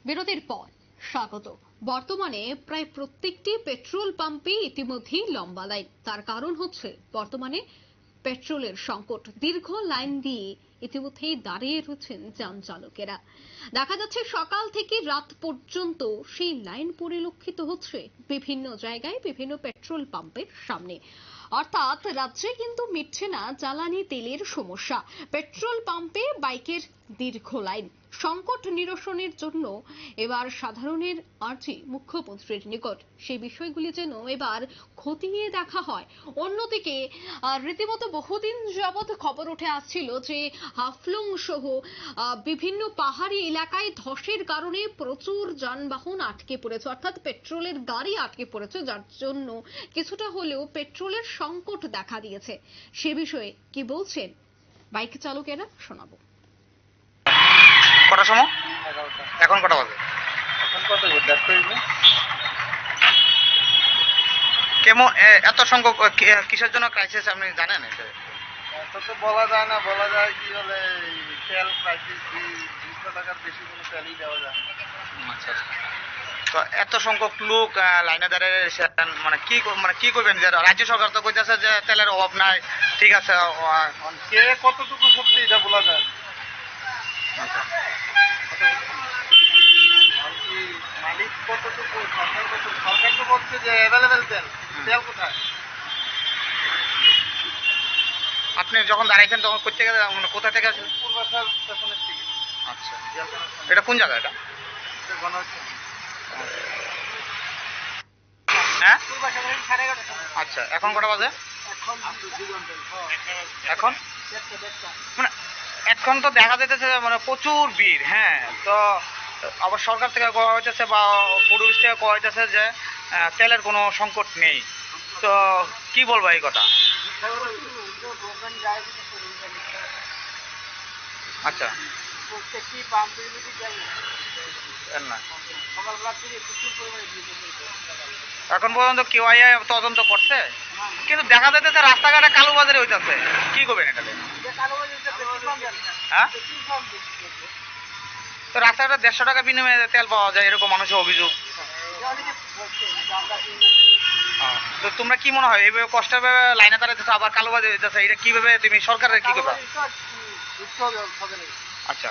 বিরতির পর স্বাগত। বর্তমানে প্রায় প্রত্যেকটি পেট্রোল পাম্পে ইতিমধ্যেই লম্বা লাইন। তার কারণ হচ্ছে বর্তমানে পেট্রোলের সংকট। দীর্ঘ লাইন দিয়ে ইতিমধ্যেই দাঁড়িয়ে রয়েছেন যান চালকেরা। দেখা যাচ্ছে সকাল থেকে রাত পর্যন্ত সেই লাইন পরিলক্ষিত হচ্ছে বিভিন্ন জায়গায়, বিভিন্ন পেট্রোল পাম্পের সামনে। অর্থাৎ রাজ্যে কিন্তু মিটছে না জ্বালানি তেলের সমস্যা। পেট্রোল পাম্পে বাইকের দীর্ঘ লাইন। সংকট নিরসনের জন্য এবার সাধারণের আর্জি মুখ্যমন্ত্রীর নিকট। সেই বিষয়গুলি যেন এবার খতিয়ে দেখা হয়। অন্যদিকে রীতিমতো বহুদিন যাবৎ খবর উঠে আসছিল যে হাফলং সহ বিভিন্ন পাহাড়ি এলাকায় ধসের কারণে প্রচুর যানবাহন আটকে পড়েছে, অর্থাৎ পেট্রোলের গাড়ি আটকে পড়েছে, যার জন্য কিছুটা হলেও পেট্রোলের সংকট দেখা দিয়েছে। সে বিষয়ে কি বলছেন বাইক চালকেরা শোনাবো। কটার সময়? এখন কটা বাজে? কেমন এত সংখ্যক কিসের জন্য ক্রাইসিস আপনি জানেন? এটা তো বলা যায় না, বলা যায় কি হলে তেল ক্রাইসিস, 200 টাকার বেশি কোনো তেলই দেওয়া যায় না। আচ্ছা, তো এত সংখ্যক লোক লাইনে দাঁড়িয়ে কি করবেন? যে রাজ্য সরকার তো কইতেছে যে তেলের অভাব নাই, ঠিক আছে, কে কতটুকু সত্যি এটা বলা যায় না। আচ্ছা, কি মালিক কতটুকু, সরকার তো বলছে যে অ্যাভেলেবেল তেল, তেল কোথায়? আপনি যখন দাঁড়িয়েছেন তখন কোথা থেকে আসেন? পূর্বাশার স্টেশনের থেকে। আচ্ছা, এটা কোন জায়গা? এটা হ্যাঁ, আচ্ছা, এখন কটা বাজে? এখন মানে এখন তো দেখা যাইতেছে মানে প্রচুর ভিড়। হ্যাঁ, তো আবার সরকার থেকে কোয়া হইতেছে বা পুলিশ থেকে কোয়া হইতেছে যে তেলের কোনো সংকট নেই। তো কি বলবো এই কথা? আচ্ছা, না এখন পর্যন্ত কেউ আইয়া তদন্ত করছে, কিন্তু দেখা যাইতেছে রাস্তাঘাটে কালোবাজারি হইতেছে। কি করবেন এটাতে? হ্যাঁ, তো রাস্তাঘাটে 150 টাকা বিনিময়ে তেল পাওয়া যায়, এরকম মানুষের অভিযোগ। তো তোমরা কি মনে হয় এইভাবে কষ্টের ভাবে লাইনে দাঁড়াইতেছে আবার কালোবাজারি হইতেছে, এটা কিভাবে তুমি সরকারের কি করবা? আচ্ছা,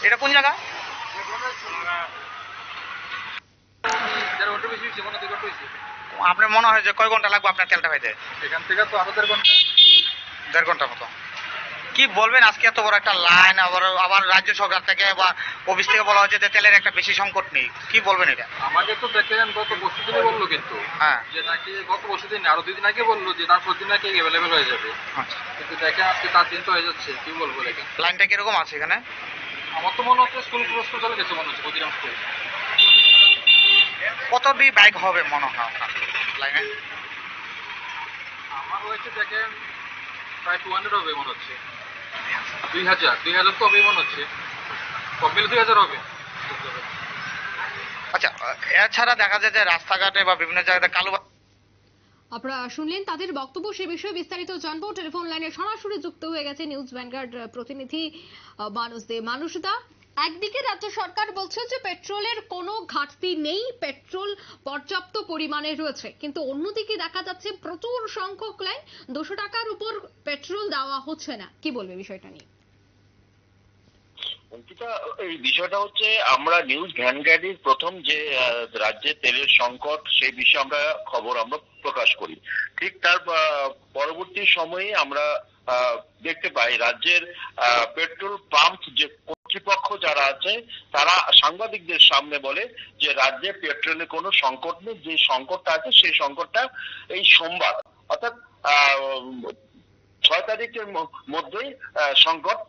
এটা কোন জায়গা? আপনার মনে হয় যে কয় ঘন্টা লাগবে আপনার তেলটা পাইতে? এখান থেকে তো আরো 1.5 ঘন্টা। 1.5 ঘন্টার মতো। কি বলবেন আজকে এত বড় একটা লাইন, আবার রাজ্য সরকার থেকে বা অফিস থেকে বলা হচ্ছে যে তেলের একটা বেশি সংকট নেই, কি বলবেন এটা? আমাকে তো দেখেন গত বছরদিনই বললো, কিন্তু হ্যাঁ, যে নাকি গত বছরদিন আরো 2 দিন আগে বললো যে তারপর দিন নাকি অ্যাভেলেবেল হয়ে যাবে। আচ্ছা, কিন্তু দেখেন আজকে 4 দিন তো হয়ে যাচ্ছে। কি বলবো দেখেন, লাইনটা কিরকম আছে এখানে? আমার তো মনে হচ্ছে স্কুল প্রশ্ন চলে গেছে মনে হচ্ছে প্রতিরাম স্কুল। কত বাইক হবে মনে হয় আপনার লাইনে? আমার হয়েছে দেখেন প্রায় 200 হবে মনে হচ্ছে। 2000 তো হবে মনে হচ্ছে, সব মিলে 2000 হবে। আচ্ছা, এছাড়া দেখা যায় যে রাস্তাঘাটে বা বিভিন্ন জায়গাতে কালো। আপনারা শুনলেন তাদের বক্তব্য। সে বিষয়ে বিস্তারিত জানবো। টেলিফোন লাইনে সরাসরি যুক্ত হয়ে গেছে নিউজ ভ্যানগার্ড প্রতিনিধি মানুষ দে। মানুষদা, একদিকে রাজ্য সরকার বলছে যে পেট্রোলের কোনো ঘাটতি নেই, পেট্রোল পর্যাপ্ত পরিমাণে রয়েছে, কিন্তু অন্যদিকে দেখা যাচ্ছে প্রচুর সংখ্যক লাইন, 200 টাকার উপর পেট্রোল দেওয়া হচ্ছে না। কি বলবে বিষয়টা নিয়ে? অঙ্কিতা, এই বিষয়টা হচ্ছে আমরা নিউজ ভ্যানগার্ডের প্রথম যে রাজ্যে তেলের সংকট সেই বিষয়ে আমরা খবর প্রকাশ করি। ঠিক তার পরবর্তী সময়ে আমরা দেখতে পাই রাজ্যের পেট্রোল পাম্প যে কর্তৃপক্ষ যারা আছে তারা সাংবাদিকদের সামনে বলে যে রাজ্যে পেট্রোলের কোনো সংকট নেই, যে সংকটটা আছে সেই সংকটটা এই সোমবার অর্থাৎ 6 তারিখের মধ্যেই সংকট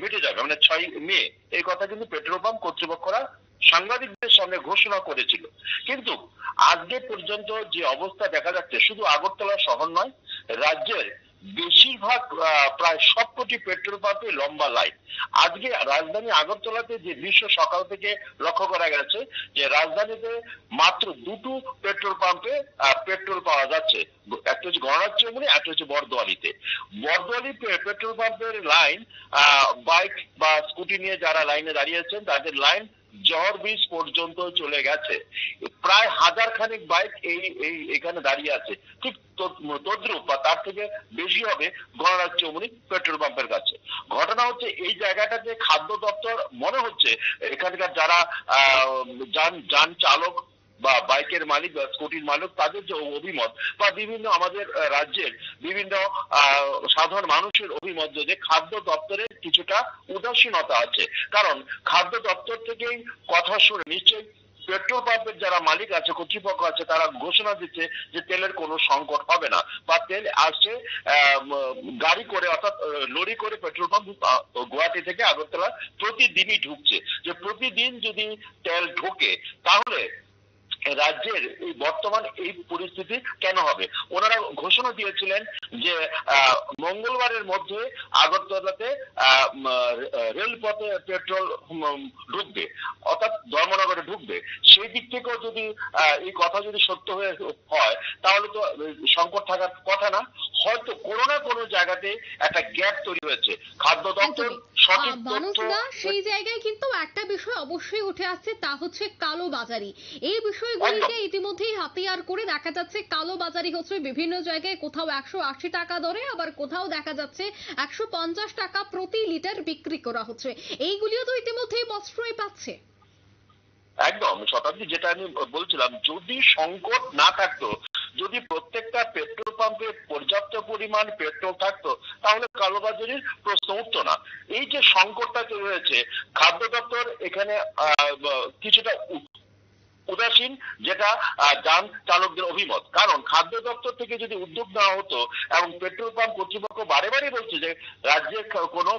মিটে যাবে, মানে 6 মে। এই কথা কিন্তু পেট্রোল পাম্প কর্তৃপক্ষরা সাংবাদিকদের সামনে ঘোষণা করেছিল। কিন্তু আজকে পর্যন্ত যে অবস্থা দেখা যাচ্ছে, শুধু আগরতলা শহর নয়, রাজ্যের বেশিরভাগ প্রায় সবকটি পেট্রোল পাম্পে লম্বা লাইন। আজকে রাজধানী আগরতলাতে যে দৃশ্য সকাল থেকে লক্ষ্য করা গেছে যে রাজধানীতে মাত্র দুটো পেট্রোল পাম্পে পেট্রোল পাওয়া যাচ্ছে, একটা হচ্ছে গণরাজ্য চৌমুহনী, একটা হচ্ছে বর্দোয়ালিতে। বর্দোয়ালি পেট্রোল পাম্পের লাইন বাইক বা স্কুটি নিয়ে যারা লাইনে দাঁড়িয়েছেন তাদের লাইন জহর ব্রিজ পর্যন্ত চলে গেছে। প্রায় 1000 খানেক বাইক এখানে দাঁড়িয়ে আছে। ঠিক তদ্রুপ বা তার থেকে বেশি হবে গণরাজ্য চৌমুহনী পেট্রোল পাম্পের কাছে। ঘটনা হচ্ছে এই জায়গাটাতে খাদ্য দপ্তর মনে হচ্ছে এখানকার যারা যান চালক বা বাইকের মালিক বা স্কুটির মালিক তাদের যে অভিমত বা বিভিন্ন আমাদের রাজ্যের বিভিন্ন সাধারণ মানুষের অভিমত যে খাদ্য দপ্তরের কিছুটা উদাসীনতা আছে। কারণ খাদ্য দপ্তর থেকেই কথা শুনে নিশ্চয়ই পেট্রোল পাম্পের যারা মালিক আছে, কর্তৃপক্ষ আছে, তারা ঘোষণা দিচ্ছে যে তেলের কোনো সংকট হবে না বা তেল আসছে গাড়ি করে অর্থাৎ লরি করে পেট্রোল পাম্প গুয়াহাটি থেকে আগরতলা প্রতিদিনই ঢুকছে। যে প্রতিদিন যদি তেল ঢোকে তাহলে রাজ্যের এই বর্তমান এই পরিস্থিতি কেন হবে? ওনারা ঘোষণা দিয়েছিলেন যে মঙ্গলবারের মধ্যে আগরতলাতে রেলপথে পেট্রোল ঢুকবে, অর্থাৎ ধর্মনগরে ঢুকবে। সেই দিক থেকেও যদি এই কথা যদি সত্য হয় তাহলে তো সংকট থাকার কথা না। হয়তো কোনো না কোনো জায়গাতে একটা গ্যাপ তৈরি হয়েছে। খাদ্য দপ্তর সঠিক মানুষরা সেই জায়গায় কিন্তু একটা বিষয় অবশ্যই উঠে আসছে, তা হচ্ছে কালোবাজারি। এই বিষয়গুলিকে ইতিমধ্যেই হাতিয়ার করে দেখা যাচ্ছে কালোবাজারি হচ্ছে বিভিন্ন জায়গায়, কোথাও 180 টাকা দরে, আবার কোথাও দেখা যাচ্ছে 150 টাকা প্রতি লিটার বিক্রি করা হচ্ছে। এইগুলিও তো ইতিমধ্যেই প্রশ্রয় পাচ্ছে। একদম শতাব্দী, যেটা আমি বলছিলাম, যদি সংকট না থাকতো, যদি প্রত্যেকটা পেট্রোল পাম্পে পর্যাপ্ত পরিমাণ পেট্রোল থাকতো তাহলে কালোবাজারির প্রশ্ন উঠতো না। এই যে সংকটটা তৈরি হয়েছে, খাদ্য দপ্তর এখানে কিছুটা উদাসীন, যেটা যান চালকদের অভিমত। কারণ খাদ্য দপ্তর থেকে যদি উদ্যোগ নেওয়া হতো এবং পেট্রোল পাম্প কর্তৃপক্ষ বারে বারে বলছে যে রাজ্যে কোনো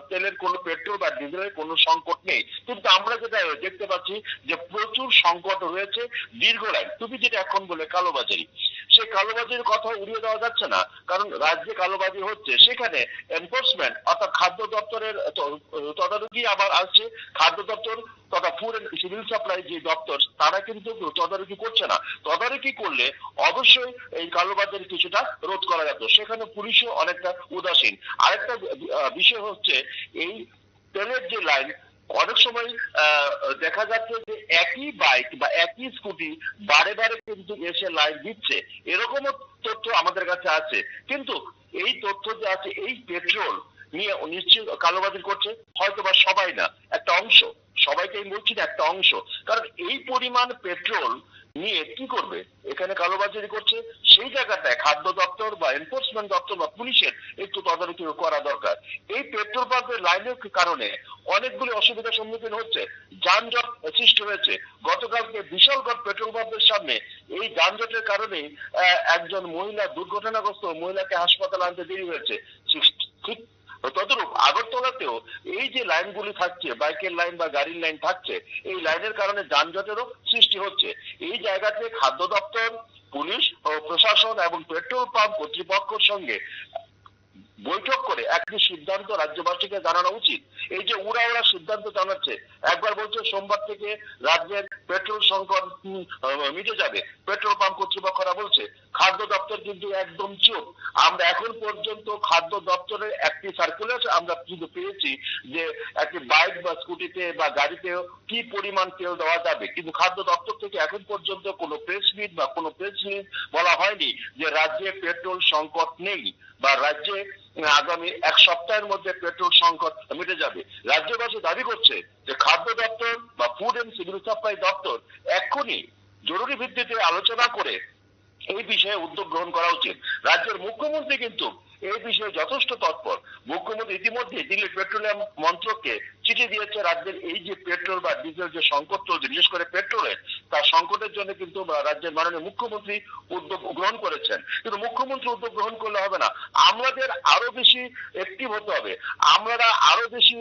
তেলের কোনো পেট্রোল বা ডিজেলের কোনো সংকট নেই, কিন্তু আমরা যেটা দেখতে পাচ্ছি যে প্রচুর সংকট রয়েছে, দীর্ঘ লাইন। তুমি যেটা এখন বলে কালোবাজারি, সেই কালোবাজারির কথা উড়িয়ে দেওয়া যাচ্ছে না। কারণ রাজ্যে কালোবাজারি হচ্ছে, সেখানে এনফোর্সমেন্ট অর্থাৎ খাদ্য দপ্তরের তদারকি আবার আসছে। খাদ্য দপ্তর তথা ফুড এন্ড সিভিল সাপ্লাই যে দপ্তর তারা কিন্তু তদারকি করছে না। তদারকি করলে অবশ্যই এই কালোবাজারি কিছুটা রোধ করা যেত। সেখানে পুলিশও অনেকটা উদাসীন। আরেকটা বিষয় হচ্ছে এই তেলের যে লাইন, অনেক সময় দেখা যাচ্ছে যে একই বাইক বা একই স্কুটি বারে বারে কিন্তু এসে লাইন দিচ্ছে, এরকমও তথ্য আমাদের কাছে আছে। কিন্তু এই তথ্য যে আছে, এই পেট্রোল নিয়ে নিশ্চয়ই কালোবাজারি করছে, হয়তো বা সবাই না, একটা অংশ। সবাইকে আমি বলছি না, একটা অংশ। কারণ এই পরিমাণ পেট্রোল নিয়ে কি করবে? এখানে কালোবাজারি করছে। সেই জায়গাটায় খাদ্য দপ্তর বা এনফোর্সমেন্ট দপ্তর বা পুলিশের একটু তদারকি করা দরকার। এই পেট্রোল পাম্পের লাইনের কারণে অনেকগুলি অসুবিধার সম্মুখীন হচ্ছে, যানজট সৃষ্টি হয়েছে। গতকালকে বিশালগড় পেট্রোল পাম্পের সামনে এই যানজটের কারণে একজন মহিলা দুর্ঘটনাগ্রস্ত মহিলাকে হাসপাতালে আনতে দেরি হয়েছে। ঠিক তদরূপ আগরতলাতেও এই যে লাইনগুলি থাকছে, বাইকের লাইন বা গাড়ির লাইন থাকছে, এই লাইনের কারণে যানজটেরও সৃষ্টি হচ্ছে। এই জায়গাতে খাদ্য দপ্তর, পুলিশ ও প্রশাসন এবং পেট্রোল পাম্প কর্তৃপক্ষের সঙ্গে বৈঠক করে একটি সিদ্ধান্ত রাজ্যবাসীকে জানানো উচিত। এই যে উড়া সিদ্ধান্ত জানাচ্ছে, একবার বলছে সোমবার থেকে রাজ্যের পেট্রোল সংকট মিটে যাবে, পেট্রোল পাম্প কর্তৃপক্ষরা বলছে। খাদ্য দপ্তর কিন্তু একদম চুপ। আমরা এখন পর্যন্ত খাদ্য দপ্তরের একটি সার্কুলার আমরা কিন্তু পেয়েছি যে একটি বাইক বা স্কুটিতে বা গাড়িতেও কি পরিমাণ তেল দেওয়া যাবে, কিন্তু খাদ্য দপ্তর থেকে এখন পর্যন্ত কোনো প্রেস মিট বা কোনো প্রেস রিলিজ বলা হয়নি যে রাজ্যে পেট্রোল সংকট নেই বা রাজ্যে আগামী এক সপ্তাহের মধ্যে পেট্রোল সংকট মিটে যাবে। রাজ্যবাসী দাবি করছে যে খাদ্য দপ্তর বা ফুড এন্ড সিভিল সাপ্লাই দপ্তর এক্ষুনি জরুরি ভিত্তিতে আলোচনা করে এই বিষয়ে উদ্যোগ গ্রহণ করা উচিত। রাজ্যের মুখ্যমন্ত্রী কিন্তু এই বিষয়ে যথেষ্ট তৎপর। মুখ্যমন্ত্রী ইতিমধ্যে দিল্লি পেট্রোলিয়াম মন্ত্রককে চিঠি দিয়েছে রাজ্যের এই যে পেট্রোল বা ডিজেল যে সংকট চলছে, বিশেষ করে পেট্রোলের, তার সংকটের জন্য কিন্তু রাজ্যের মাননীয় মুখ্যমন্ত্রী উদ্যোগ গ্রহণ করেছেন। কিন্তু মুখ্যমন্ত্রী উদ্যোগ গ্রহণ করলে হবে না, আমাদের আরো বেশি অ্যাক্টিভ হতে হবে, আমরা আরো বেশি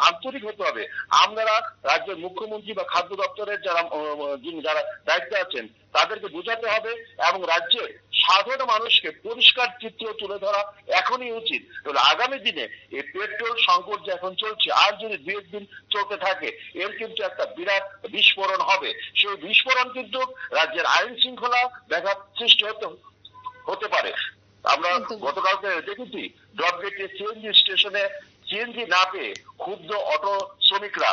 আন্তরিক হতে হবে। আমরা রাজ্যের মুখ্যমন্ত্রী বা খাদ্য দপ্তরের যারা দায়িত্বে আছেন তাদেরকে বোঝাতে হবে এবং রাজ্যের সাধারণ মানুষকে পরিষ্কার চিত্র তুলে ধরা এখনই উচিত। আগামী দিনে এই পেট্রোল সংকট যে এখন চলছে, আর যদি 2-1 দিন চলতে থাকে, এর কিন্তু একটা বিরাট বিস্ফোরণ হবে। সেই বিস্ফোরণ কিন্তু রাজ্যের আইন শৃঙ্খলা ব্যাঘাত সৃষ্টি হতে পারে। আমরা গতকালকে দেখেছি ড্রপগেটে সিএনজি স্টেশনে সিএনজি না পেয়ে ক্ষুব্ধ অটো শ্রমিকরা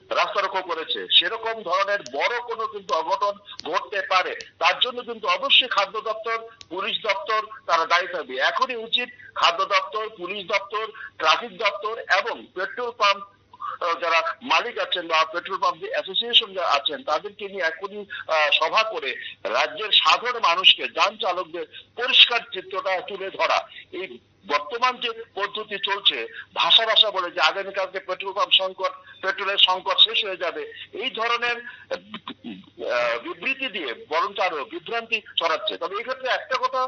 রাস্তা রোকো করেছে। সেরকম ধরনের বড় কোনো কিন্তু অঘটন ঘটতে পারে, তার জন্য কিন্তু অবশ্যই খাদ্য দপ্তর, পুলিশ দপ্তর তারা দায়ী থাকবে। এখনই উচিত খাদ্য দপ্তর, পুলিশ দপ্তর, ট্রাফিক দপ্তর এবং পেট্রোল পাম্প যারা মালিক আছেন বা পেট্রোল পাম্প যে অ্যাসোসিয়েশন আছেন তাদেরকে নিয়ে এখনই সভা করে রাজ্যের সাধারণ মানুষকে, যান চালকদের পরিষ্কার চিত্রটা তুলে ধরা। এই বর্তমান যে পদ্ধতি চলছে ভাষা বলে যে আগামীকালকে পেট্রোল পাম্প সংকট, পেট্রোলের সংকট শেষ হয়ে যাবে, এই ধরনের বিবৃতি দিয়ে বরঞ্চ আরো বিভ্রান্তি ছড়াচ্ছে। তবে এই ক্ষেত্রে একটা কথা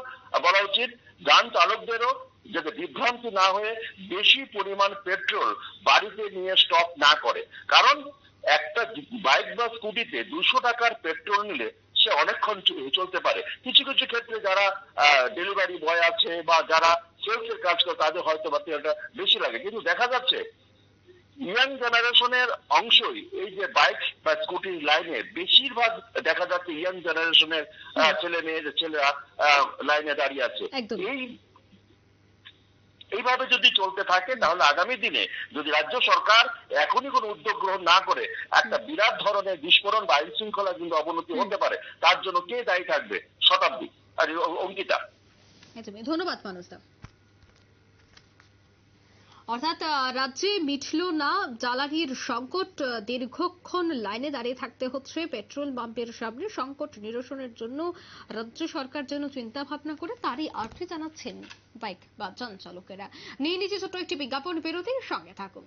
বলা উচিত, যান চালকদেরও যাতে বিভ্রান্তি না হয়ে বেশি পরিমাণ পেট্রোল বাড়িতে নিয়ে স্টক না করে। কারণ একটা বাইক বা স্কুটিতে 200 টাকার পেট্রোল নিলে সে অনেকক্ষণ চলতে পারে। কিছু কিছু ক্ষেত্রে যারা ডেলিভারি বয় আছে বা যারা সেলসের কাজ করে তাদের হয়তো বা তেলটা বেশি লাগে, কিন্তু দেখা যাচ্ছে ইয়াং জেনারেশনের অংশই এই যে বাইক বা স্কুটি লাইনে বেশিরভাগ দেখা যাচ্ছে ইয়াং জেনারেশনের ছেলেরা লাইনে দাঁড়িয়ে আছে। এইভাবে যদি চলতে থাকে তাহলে আগামী দিনে যদি রাজ্য সরকার এখনই কোনো উদ্যোগ গ্রহণ না করে একটা বিরাট ধরনের বিস্ফোরণ বা আইন শৃঙ্খলা কিন্তু অবনতি হতে পারে। তার জন্য কে দায়ী থাকবে? শতাব্দী আর অঙ্কিতা। ধন্যবাদ মানুষদা। অর্থাৎ রাজ্যে মিটল না জ্বালানির সংকট, দীর্ঘক্ষণ লাইনে দাঁড়িয়ে থাকতে হচ্ছে পেট্রোল পাম্পের সামনে। সংকট নিরসনের জন্য রাজ্য সরকার যেন চিন্তা ভাবনা করে তারই আর্জি জানাচ্ছেন বাইক বা যান চালকেরা। নিয়ে নিচে ছোট্ট একটি বিজ্ঞাপন বিরতির সঙ্গে থাকুন।